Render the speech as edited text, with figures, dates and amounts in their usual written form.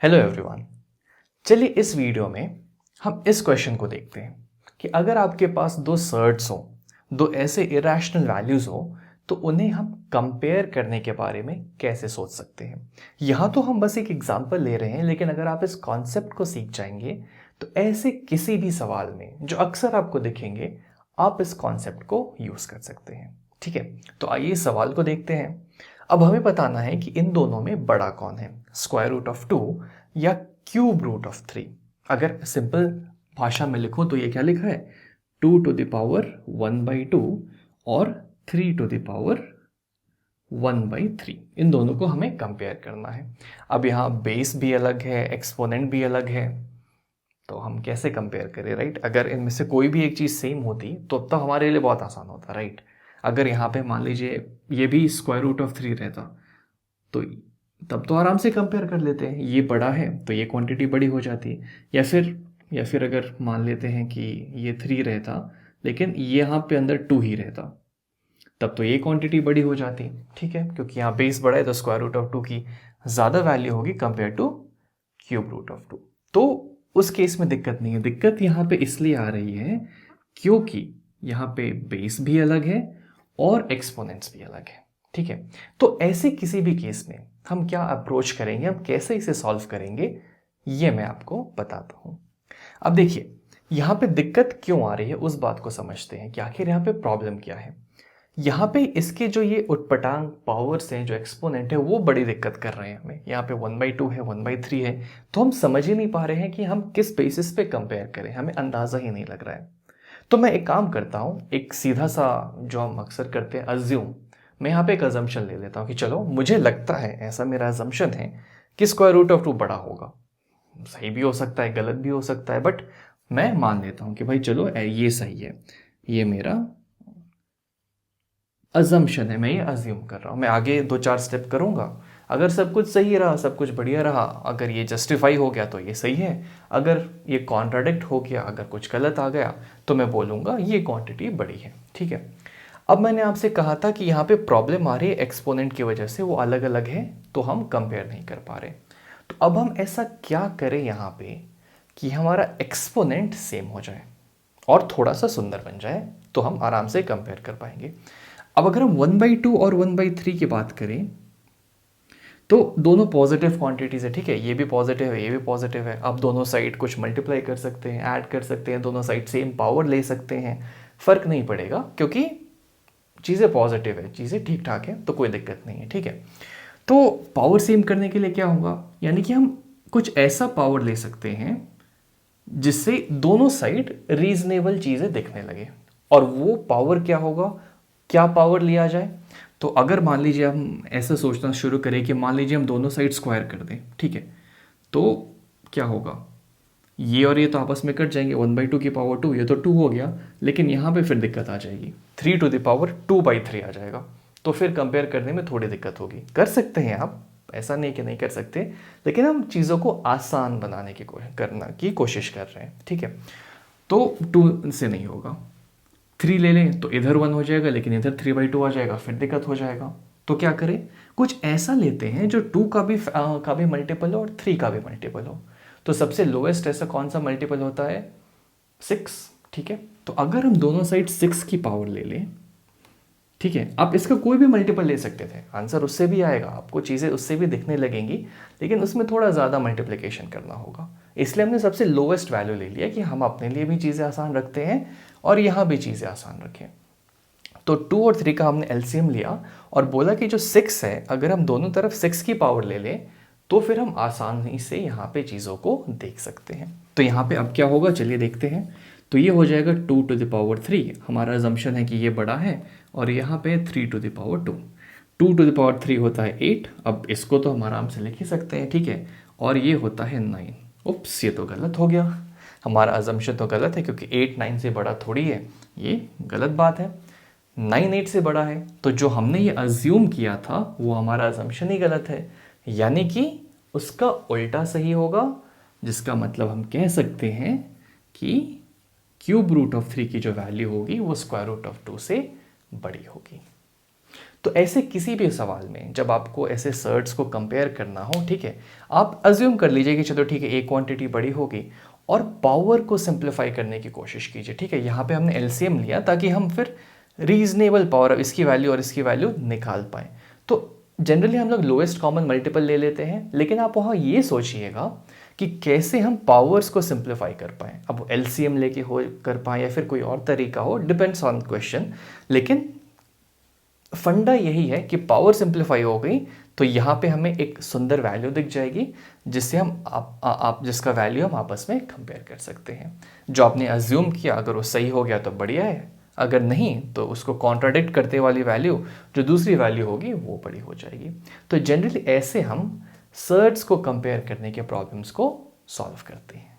Hello everyone. चलिए इस video में हम इस क्वेश्चन को देखते हैं कि अगर आपके पास दो सर्ट्स हो, दो ऐसे इरेशनल वैल्यूज हो, तो उन्हें हम कंपेयर करने के बारे में कैसे सोच सकते हैं। यहाँ तो हम बस एक एग्जांपल ले रहे हैं, लेकिन अगर आप इस कॉन्सेप्ट को सीख जाएंगे तो ऐसे किसी भी सवाल में जो अक्सर आपको दिखेंगे, आप इस कॉन्सेप्ट को यूज कर सकते हैं। ठीक है, तो आइए इस सवाल को देखते हैं। अब हमें बताना है कि इन दोनों में बड़ा कौन है, स्क्वायर रूट ऑफ 2 या क्यूब रूट ऑफ 3। अगर सिंपल भाषा में लिखूं तो ये क्या लिखा है, 2 टू द पावर 1/2 और 3 टू द पावर 1/3। इन दोनों को हमें कंपेयर करना है। अब यहाँ बेस भी अलग है, एक्सपोनेंट भी अलग है, तो हम कैसे कंपेयर करें, राइट। अगर इनमें से कोई भी एक चीज़ सेम होती तो अब तो हमारे लिए बहुत आसान होता, राइट। अगर यहाँ पे मान लीजिए ये भी स्क्वायर रूट ऑफ 3 रहता तो तब तो आराम से कंपेयर कर लेते हैं, ये बड़ा है तो ये क्वांटिटी बड़ी हो जाती है। या फिर अगर मान लेते हैं कि ये 3 रहता लेकिन ये यहाँ पे अंदर 2 ही रहता, तब तो ये क्वांटिटी बड़ी हो जाती। ठीक है, क्योंकि यहाँ बेस बड़ा है तो स्क्वायर रूट ऑफ 2 की ज़्यादा वैल्यू होगी compare to cube root of 2। तो उस केस में दिक्कत नहीं है। दिक्कत यहाँ पे इसलिए आ रही है क्योंकि यहाँ पे बेस भी अलग है और एक्सपोनेंट्स भी अलग है। ठीक है, तो ऐसे किसी भी केस में हम क्या अप्रोच करेंगे, हम कैसे इसे सॉल्व करेंगे, ये मैं आपको बताता हूँ। अब देखिए यहाँ पे दिक्कत क्यों आ रही है उस बात को समझते हैं कि आखिर यहाँ पे प्रॉब्लम क्या है। यहाँ पे इसके जो ये उटपटांग पावर्स हैं, जो एक्सपोनेंट है, वो बड़ी दिक्कत कर रहे हैं हमें। यहाँ पे 1/2 है, 1/3 है, तो हम समझ ही नहीं पा रहे हैं कि हम किस बेसिस पे कंपेयर करें, हमें अंदाज़ा ही नहीं लग रहा है। तो मैं एक काम करता हूँ, एक सीधा सा जो हम अक्सर करते हैं अज्यूम, मैं यहाँ पे एक अजम्पशन ले लेता हूँ कि चलो मुझे लगता है, ऐसा मेरा अजम्पशन है कि स्क्वायर रूट ऑफ 2 बड़ा होगा। सही भी हो सकता है, गलत भी हो सकता है, बट मैं मान लेता हूँ कि भाई चलो ये सही है, ये मेरा अजम्पशन है, मैं ये अज्यूम कर रहा हूँ। मैं आगे 2-4 स्टेप करूँगा, अगर सब कुछ सही रहा, सब कुछ बढ़िया रहा, अगर ये जस्टिफाई हो गया तो ये सही है, अगर ये कॉन्ट्राडिक्ट हो गया, अगर कुछ गलत आ गया, तो मैं बोलूँगा ये क्वांटिटी बड़ी है। ठीक है, अब मैंने आपसे कहा था कि यहाँ पे प्रॉब्लम आ रही है एक्सपोनेंट की वजह से, वो अलग अलग है तो हम कंपेयर नहीं कर पा रहे। तो अब हम ऐसा क्या करें यहाँ पे कि हमारा एक्सपोनेंट सेम हो जाए और थोड़ा सा सुंदर बन जाए, तो हम आराम से कंपेयर कर पाएंगे। अब अगर हम 1/2 और 1/3 की बात करें तो दोनों पॉजिटिव क्वांटिटीज है। ठीक है, ये भी पॉजिटिव है, ये भी पॉजिटिव है। अब दोनों साइड कुछ मल्टीप्लाई कर सकते हैं, ऐड कर सकते हैं, दोनों साइड सेम पावर ले सकते हैं, फर्क नहीं पड़ेगा क्योंकि चीज़ें पॉजिटिव है, चीज़ें ठीक ठाक है, तो कोई दिक्कत नहीं है। ठीक है, तो पावर सेम करने के लिए क्या होगा, यानी कि हम कुछ ऐसा पावर ले सकते हैं जिससे दोनों साइड रीजनेबल चीज़ें दिखने लगे। और वो पावर क्या होगा, क्या पावर लिया जाए, तो अगर मान लीजिए हम ऐसा सोचना शुरू करें कि मान लीजिए हम दोनों साइड स्क्वायर कर दें, ठीक है, तो क्या होगा, ये और ये तो आपस में कट जाएंगे, 1/2 की पावर 2, ये तो 2 हो गया, लेकिन यहाँ पे फिर दिक्कत आ जाएगी, 3 टू द पावर 2/3 आ जाएगा, तो फिर कंपेयर करने में थोड़ी दिक्कत होगी। कर सकते हैं आप, ऐसा नहीं कि नहीं कर सकते, लेकिन हम चीज़ों को आसान बनाने की कोशिश कर रहे हैं। ठीक है, तो 2 से नहीं होगा, 3 ले लें तो इधर 1 हो जाएगा, लेकिन इधर 3/2 आ जाएगा, फिर दिक्कत हो जाएगा। तो क्या करें, कुछ ऐसा लेते हैं जो 2 का भी मल्टीपल हो और 3 का भी मल्टीपल हो। तो सबसे लोएस्ट ऐसा कौन सा मल्टीपल होता है, 6। ठीक है, तो अगर हम दोनों साइड 6 की पावर ले लें, ठीक है, आप इसका कोई भी मल्टीपल ले सकते थे, आंसर उससे भी आएगा, आपको चीज़ें उससे भी दिखने लगेंगी, लेकिन उसमें थोड़ा ज़्यादा मल्टीप्लिकेशन करना होगा। इसलिए हमने सबसे लोएस्ट वैल्यू ले लिया कि हम अपने लिए भी चीज़ें आसान रखते हैं और यहाँ भी चीज़ें आसान रखें। तो 2 और 3 का हमने एलसीएम लिया और बोला कि जो 6 है, अगर हम दोनों तरफ 6 की पावर ले लें तो फिर हम आसानी से यहाँ पे चीज़ों को देख सकते हैं। तो यहाँ पे अब क्या होगा, चलिए देखते हैं। तो ये हो जाएगा 2 टू द पावर 3, हमारा अजम्पशन है कि ये बड़ा है, और यहाँ पे 3 to the power 2, 2 to the power 3 होता है 8। अब इसको तो हम आराम से लिख ही सकते हैं, ठीक है, और ये होता है 9। उप्स, ये तो गलत हो गया, हमारा अजम्पशन तो गलत है क्योंकि 8 9 से बड़ा थोड़ी है, ये गलत बात है। 9 8 से बड़ा है, तो जो हमने ये अज्यूम किया था वो हमारा अजम्पशन ही गलत है, यानी कि उसका उल्टा सही होगा, जिसका मतलब हम कह सकते हैं कि क्यूब रूट ऑफ 3 की जो वैल्यू होगी वो स्क्वायर रूट ऑफ 2 से बड़ी होगी। तो ऐसे किसी भी सवाल में जब आपको ऐसे सर्ट्स को कंपेयर करना हो, ठीक है, आप अज्यूम कर लीजिए कि चलो ठीक है एक क्वांटिटी बड़ी होगी और पावर को सिंप्लीफाई करने की कोशिश कीजिए, ठीक है। यहाँ पे हमने एलसीएम लिया ताकि हम फिर रीजनेबल पावर, इसकी वैल्यू और इसकी वैल्यू निकाल पाएँ। तो जनरली हम लोग लोएस्ट कॉमन मल्टीपल ले लेते हैं, लेकिन आप वहाँ ये सोचिएगा कि कैसे हम पावर्स को सिंप्लीफाई कर पाएँ। अब एलसीएम लेके हो कर पाएँ या फिर कोई और तरीका हो, डिपेंड्स ऑन क्वेश्चन, लेकिन फंडा यही है कि पावर सिंप्लीफाई हो गई तो यहाँ पे हमें एक सुंदर वैल्यू दिख जाएगी जिससे हम आप जिसका वैल्यू हम आपस में कंपेयर कर सकते हैं। जो आपने अज्यूम किया अगर वो सही हो गया तो बढ़िया है, अगर नहीं तो उसको कॉन्ट्राडिक्ट करते वाली वैल्यू जो दूसरी वैल्यू होगी वो बड़ी हो जाएगी। तो जनरली ऐसे हम सर्ट्स को कंपेयर करने के प्रॉब्लम्स को सॉल्व करते हैं।